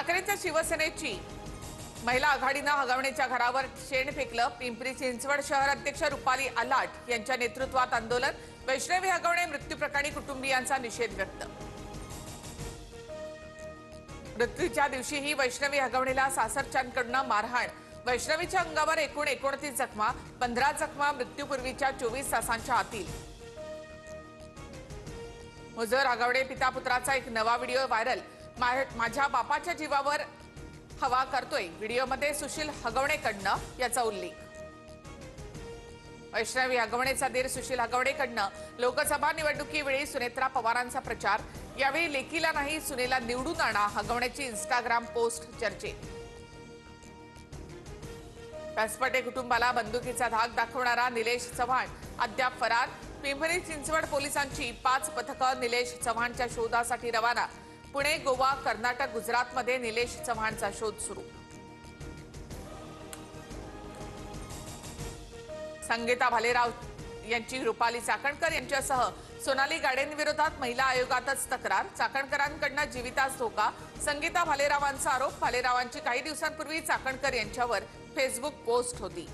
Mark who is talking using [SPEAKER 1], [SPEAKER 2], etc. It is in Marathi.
[SPEAKER 1] ठाकरेंच्या शिवसेनेची महिला आघाडीनं हगवणेच्या घरावर शेण फेकलं। पिंपरी चिंचवड शहर अध्यक्ष रुपाली आलाट यांच्या नेतृत्वात आंदोलन। वैष्णवी हगवणे मृत्यू प्रकरणी कुटुंबियांचा निषेध व्यक्त। मृत्यूच्या दिवशीही वैष्णवी हगवणेला सासरच्यांकडून मारहाण। वैष्णवीच्या अंगावर एकूण 29 जखमा, 15 जखमा मृत्यूपूर्वीच्या 24 तासांच्या आतील। मुजर हगवणे पिता पुत्राचा एक नवा व्हिडिओ व्हायरल। माझ्या बापाच्या जीवावर हवा करतोय व्हिडिओमध्ये सुशील हगवणेकडनं याचा उल्लेख। वैष्णवी हगवणेचा दीर सुशील हगवणेकडनं लोकसभा निवडणुकीवेळी सुनेत्रा पवारांचा प्रचार। यावेळी लेकीला नाही सुनेला निवडून आणा, हगवणेची इंस्टाग्राम पोस्ट चर्चेत। कसपटे कुटुंबाला बंदुकीचा धाक दाखवणारा निलेश चव्हाण अद्याप फरार। पिंपरी चिंचवड पोलिसांची 5 पथकं निलेश चव्हाणच्या शोधासाठी रवाना। पुणे, गोवा, कर्नाटक, गुजरातमध्ये निलेश चव्हाणचा शोध सुरू। संगीता भालेराव यांची रुपाली चाकणकर यांच्यासह सोनाली गाडेंविरोधात महिला आयोगातच तक्रार। चाकणकरांकडून जीवितास धोका। संगीता भालेरावांचा आरोप। भालेरावांची काही दिवसांपूर्वी चाकणकर यांच्यावर फेसबुक पोस्ट होती।